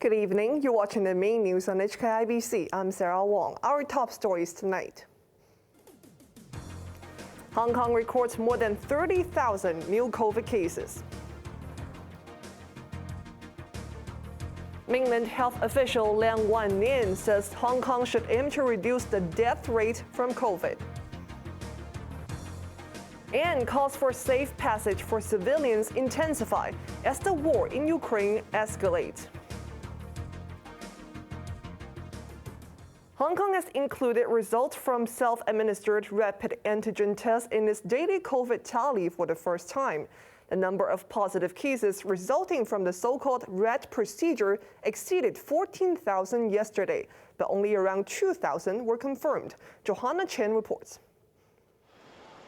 Good evening. You're watching the main news on HKIBC. I'm Sarah Wong. Our top stories tonight. Hong Kong records more than 30,000 new COVID cases. Mainland health official Liang Wannian says Hong Kong should aim to reduce the death rate from COVID. And calls for safe passage for civilians intensify as the war in Ukraine escalates. Hong Kong has included results from self-administered rapid antigen tests in its daily COVID tally for the first time. The number of positive cases resulting from the so-called rat procedure exceeded 14,000 yesterday, but only around 2,000 were confirmed. Johanna Chen reports.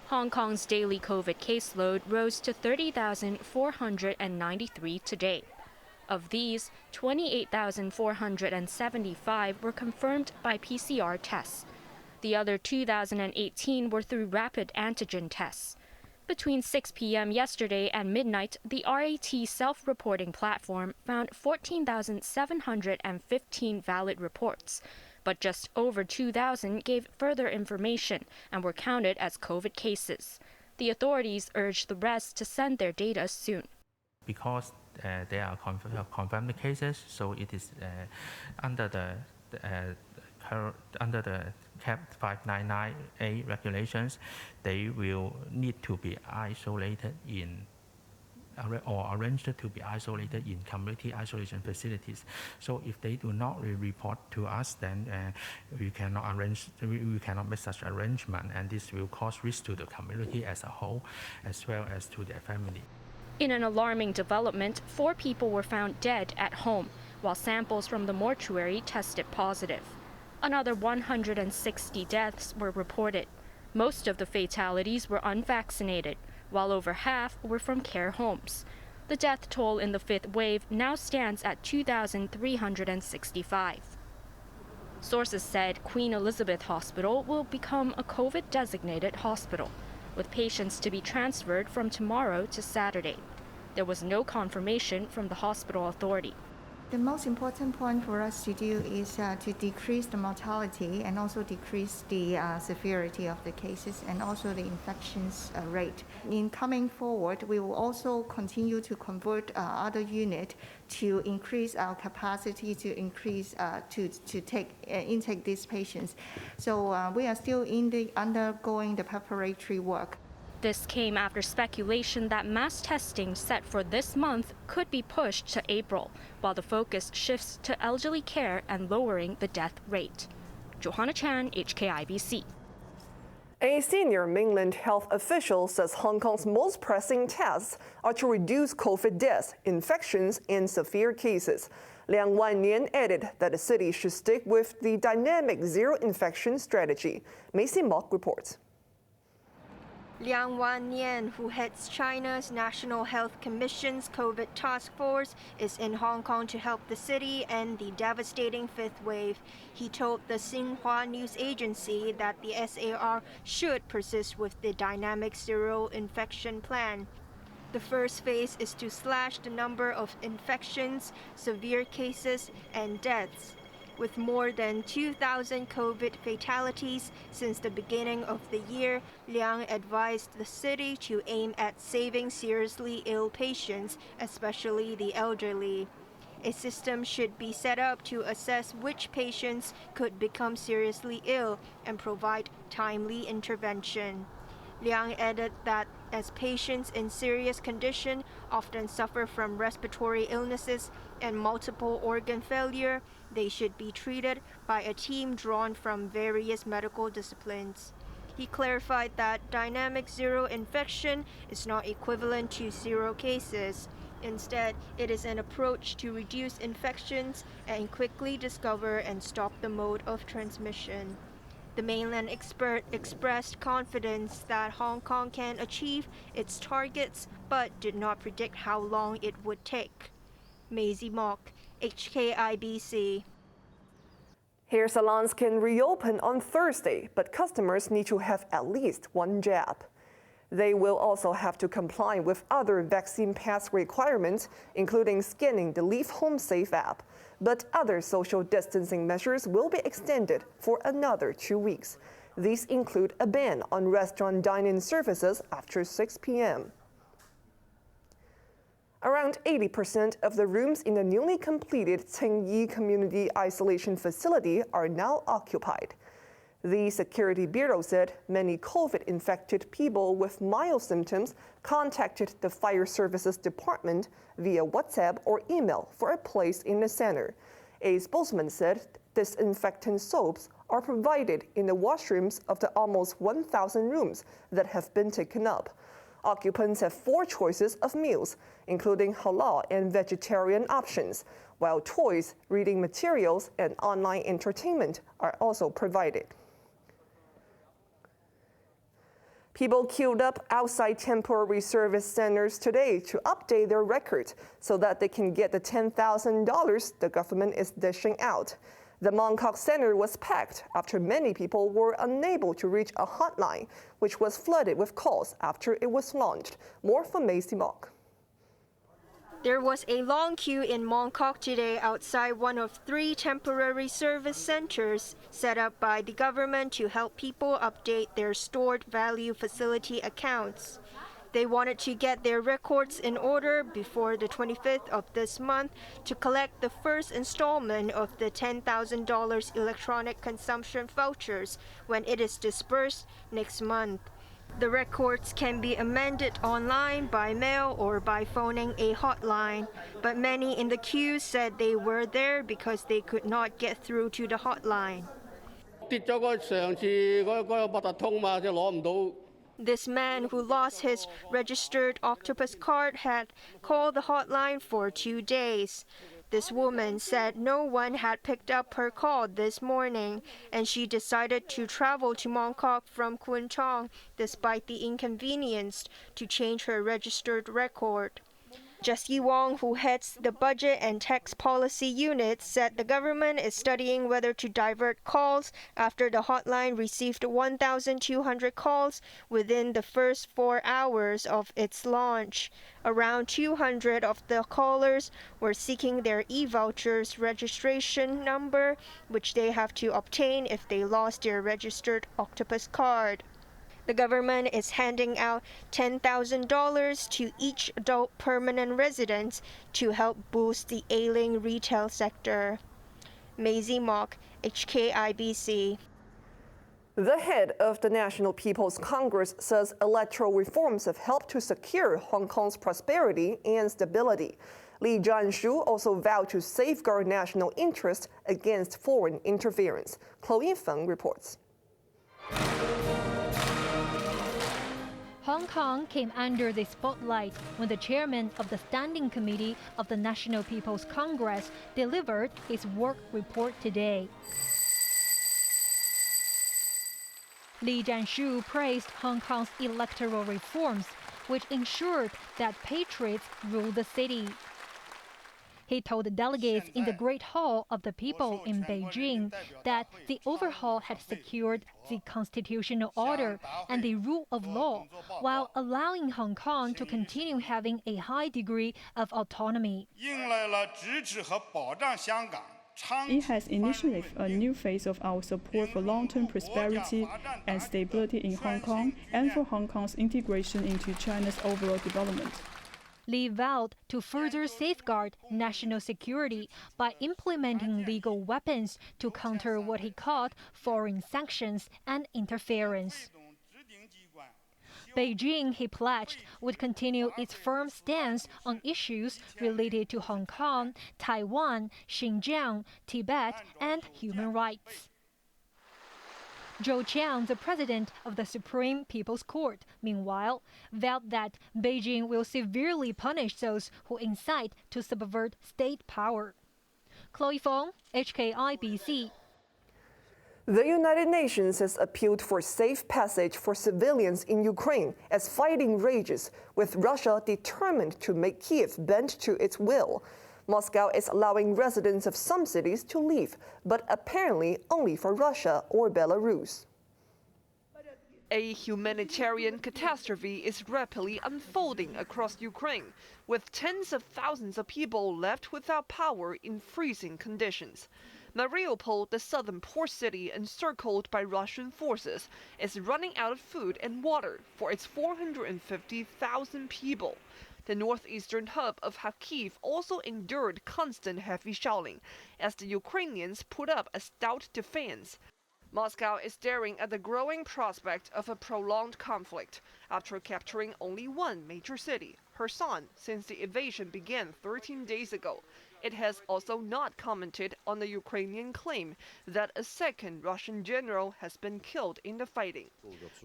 Hong Kong's daily COVID caseload rose to 30,493 today. Of these, 28,475 were confirmed by PCR tests. The other 2,018 were through rapid antigen tests. Between 6 p.m. yesterday and midnight, the RAT self-reporting platform found 14,715 valid reports, but just over 2,000 gave further information and were counted as COVID cases. The authorities urged the rest to send their data soon. Because they are confirmed cases, so it is under the CAP 599A regulations, they will need to be isolated or arranged to be isolated in community isolation facilities. So if they do not report to us, then we cannot make such arrangement, and this will cause risk to the community as a whole, as well as to their family. In an alarming development, 4 people were found dead at home, while samples from the mortuary tested positive. Another 160 deaths were reported. Most of the fatalities were unvaccinated, while over half were from care homes. The death toll in the 5th wave now stands at 2,365. Sources said Queen Elizabeth Hospital will become a COVID-designated hospital, with patients to be transferred from tomorrow to Saturday. There was no confirmation from the hospital authority. The most important point for us to do is to decrease the mortality and also decrease the severity of the cases and also the infections rate. In coming forward, we will also continue to convert other units to increase our capacity to increase to intake these patients. So we are still undergoing the preparatory work. This came after speculation that mass testing set for this month could be pushed to April, while the focus shifts to elderly care and lowering the death rate. Johanna Chan, HKIBC. A senior mainland health official says Hong Kong's most pressing tasks are to reduce COVID deaths, infections, and severe cases. Liang Wannian added that the city should stick with the dynamic zero-infection strategy. Macy Mock reports. Liang Wannian, who heads China's National Health Commission's COVID task force, is in Hong Kong to help the city end the devastating 5th wave. He told the Xinhua news agency that the SAR should persist with the dynamic zero-infection plan. The first phase is to slash the number of infections, severe cases, and deaths. With more than 2,000 COVID fatalities since the beginning of the year, Liang advised the city to aim at saving seriously ill patients, especially the elderly. A system should be set up to assess which patients could become seriously ill and provide timely intervention. Liang added that as patients in serious condition often suffer from respiratory illnesses and multiple organ failure, they should be treated by a team drawn from various medical disciplines. He clarified that dynamic zero infection is not equivalent to zero cases. Instead, it is an approach to reduce infections and quickly discover and stop the mode of transmission. The mainland expert expressed confidence that Hong Kong can achieve its targets, but did not predict how long it would take. Maisie Mock, HKIBC. Hair salons can reopen on Thursday, but customers need to have at least 1 jab. They will also have to comply with other vaccine pass requirements, including scanning the Leave Home Safe app. But other social distancing measures will be extended for another 2 weeks. These include a ban on restaurant dine-in services after 6 p.m. Around 80% of the rooms in the newly completed Tsingyi Community Isolation Facility are now occupied. The Security Bureau said many COVID-infected people with mild symptoms contacted the Fire Services Department via WhatsApp or email for a place in the center. A spokesman said disinfectant soaps are provided in the washrooms of the almost 1,000 rooms that have been taken up. Occupants have 4 choices of meals, including halal and vegetarian options, while toys, reading materials, and online entertainment are also provided. People queued up outside temporary service centers today to update their records so that they can get the $10,000 the government is dishing out. The Mongkok Center was packed after many people were unable to reach a hotline, which was flooded with calls after it was launched. More from Macy Mock. There was a long queue in Mongkok today outside one of 3 temporary service centers set up by the government to help people update their stored value facility accounts. They wanted to get their records in order before the 25th of this month to collect the first installment of the $10,000 electronic consumption vouchers when it is disbursed next month. The records can be amended online, by mail, or by phoning a hotline. But many in the queue said they were there because they could not get through to the hotline. This man who lost his registered octopus card had called the hotline for 2 days. This woman said no one had picked up her call this morning, and she decided to travel to Mongkok from Kwun Tong despite the inconvenience to change her registered record. Jessie Wong, who heads the Budget and Tax Policy Unit, said the government is studying whether to divert calls after the hotline received 1,200 calls within the first 4 hours of its launch. Around 200 of the callers were seeking their E-vouchers registration number, which they have to obtain if they lost their registered octopus card. The government is handing out $10,000 to each adult permanent resident to help boost the ailing retail sector. Maisie Mock, HKIBC. The head of the National People's Congress says electoral reforms have helped to secure Hong Kong's prosperity and stability. Li Jianshu also vowed to safeguard national interest against foreign interference. Chloe Feng reports. Hong Kong came under the spotlight when the chairman of the Standing Committee of the National People's Congress delivered his work report today. Li Jianshu praised Hong Kong's electoral reforms, which ensured that patriots rule the city. He told the delegates in the Great Hall of the People in Beijing that the overhaul had secured the constitutional order and the rule of law, while allowing Hong Kong to continue having a high degree of autonomy. It has initiated a new phase of our support for long-term prosperity and stability in Hong Kong and for Hong Kong's integration into China's overall development. Li vowed to further safeguard national security by implementing legal weapons to counter what he called foreign sanctions and interference. Beijing, he pledged, would continue its firm stance on issues related to Hong Kong, Taiwan, Xinjiang, Tibet, and human rights. Zhou Qiang, the president of the Supreme People's Court, meanwhile, vowed that Beijing will severely punish those who incite to subvert state power. Chloe Fong, HKIBC. The United Nations has appealed for safe passage for civilians in Ukraine as fighting rages, with Russia determined to make Kiev bend to its will. Moscow is allowing residents of some cities to leave, but apparently only for Russia or Belarus. A humanitarian catastrophe is rapidly unfolding across Ukraine, with tens of thousands of people left without power in freezing conditions. Mariupol, the southern port city encircled by Russian forces, is running out of food and water for its 450,000 people. The northeastern hub of Kharkiv also endured constant heavy shelling as the Ukrainians put up a stout defense. Moscow is staring at the growing prospect of a prolonged conflict after capturing only one major city, Kherson, since the invasion began 13 days ago. It has also not commented on the Ukrainian claim that a second Russian general has been killed in the fighting.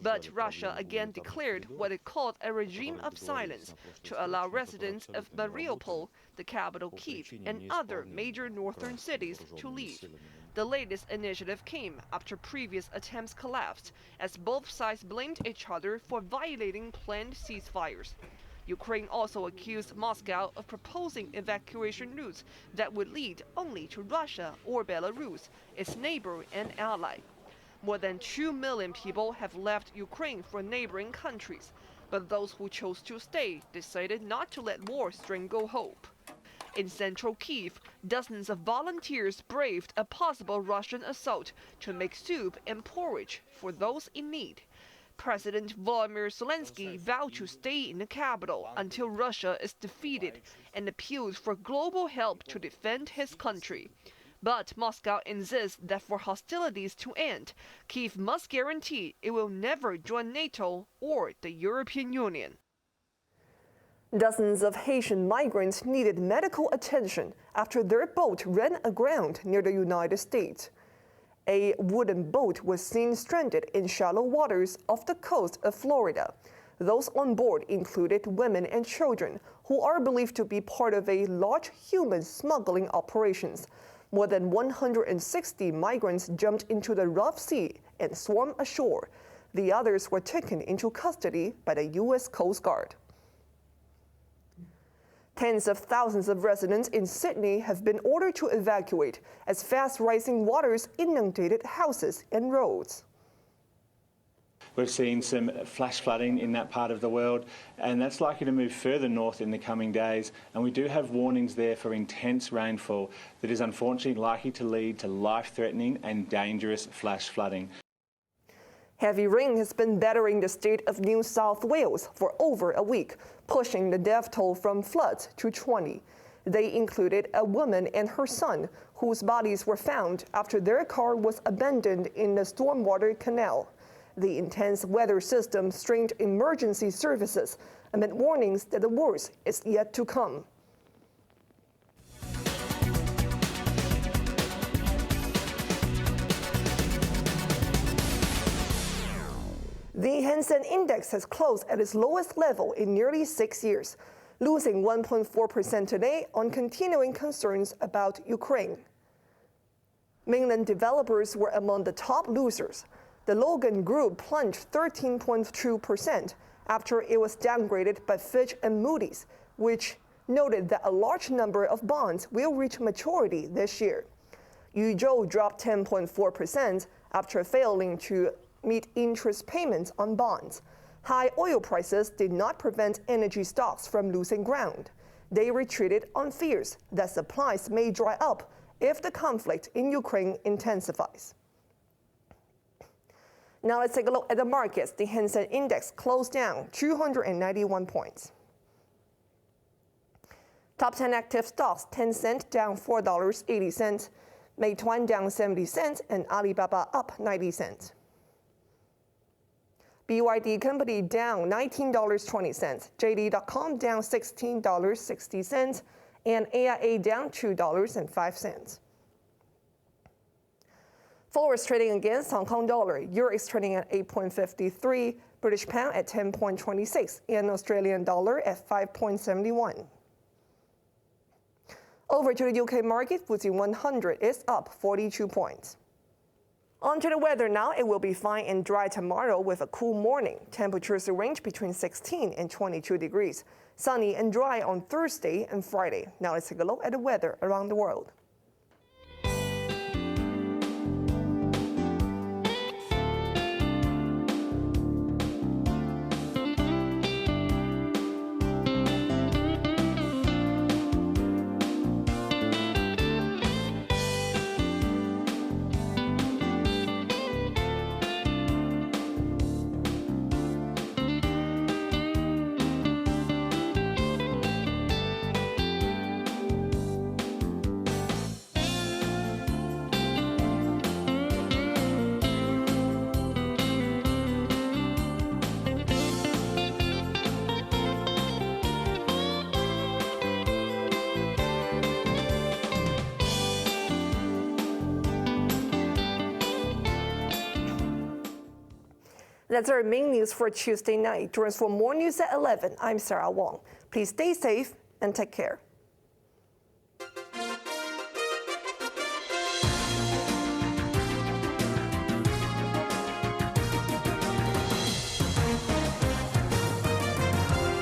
But Russia again declared what it called a regime of silence to allow residents of Mariupol, the capital Kyiv, and other major northern cities to leave. The latest initiative came after previous attempts collapsed, as both sides blamed each other for violating planned ceasefires. Ukraine also accused Moscow of proposing evacuation routes that would lead only to Russia or Belarus, its neighbor and ally. More than 2 million people have left Ukraine for neighboring countries, but those who chose to stay decided not to let war strangle hope. In central Kyiv, dozens of volunteers braved a possible Russian assault to make soup and porridge for those in need. President Volodymyr Zelensky vowed to stay in the capital until Russia is defeated and appealed for global help to defend his country. But Moscow insists that for hostilities to end, Kyiv must guarantee it will never join NATO or the European Union. Dozens of Haitian migrants needed medical attention after their boat ran aground near the United States. A wooden boat was seen stranded in shallow waters off the coast of Florida. Those on board included women and children who are believed to be part of a large human smuggling operations. More than 160 migrants jumped into the rough sea and swam ashore. The others were taken into custody by the U.S. Coast Guard. Tens of thousands of residents in Sydney have been ordered to evacuate as fast-rising waters inundated houses and roads. We've seen some flash flooding in that part of the world, and that's likely to move further north in the coming days. And we do have warnings there for intense rainfall that is unfortunately likely to lead to life-threatening and dangerous flash flooding. Heavy rain has been battering the state of New South Wales for over a week, pushing the death toll from floods to 20. They included a woman and her son, whose bodies were found after their car was abandoned in the stormwater canal. The intense weather system strained emergency services amid warnings that the worst is yet to come. The Hang Seng Index has closed at its lowest level in nearly 6 years, losing 1.4% today on continuing concerns about Ukraine. Mainland developers were among the top losers. The Logan Group plunged 13.2% after it was downgraded by Fitch and Moody's, which noted that a large number of bonds will reach maturity this year. Yuzhou dropped 10.4% after failing to meet interest payments on bonds. High oil prices did not prevent energy stocks from losing ground. They retreated on fears that supplies may dry up if the conflict in Ukraine intensifies. Now let's take a look at the markets. The Hang Seng Index closed down 291 points. Top 10 active stocks: Tencent down $4.80, Meituan down 70 cents, and Alibaba up 90 cents. BYD Company down $19.20, JD.com down $16.60, and AIA down $2.05. Forwards trading against Hong Kong dollar. Euro is trading at 8.53, British pound at 10.26, and Australian dollar at 5.71. Over to the UK market, FTSE 100 is up 42 points. On to the weather now. It will be fine and dry tomorrow with a cool morning. Temperatures range between 16 and 22 degrees. Sunny and dry on Thursday and Friday. Now let's take a look at the weather around the world. That's our main news for Tuesday night. Join us for more news at 11. I'm Sarah Wong. Please stay safe and take care.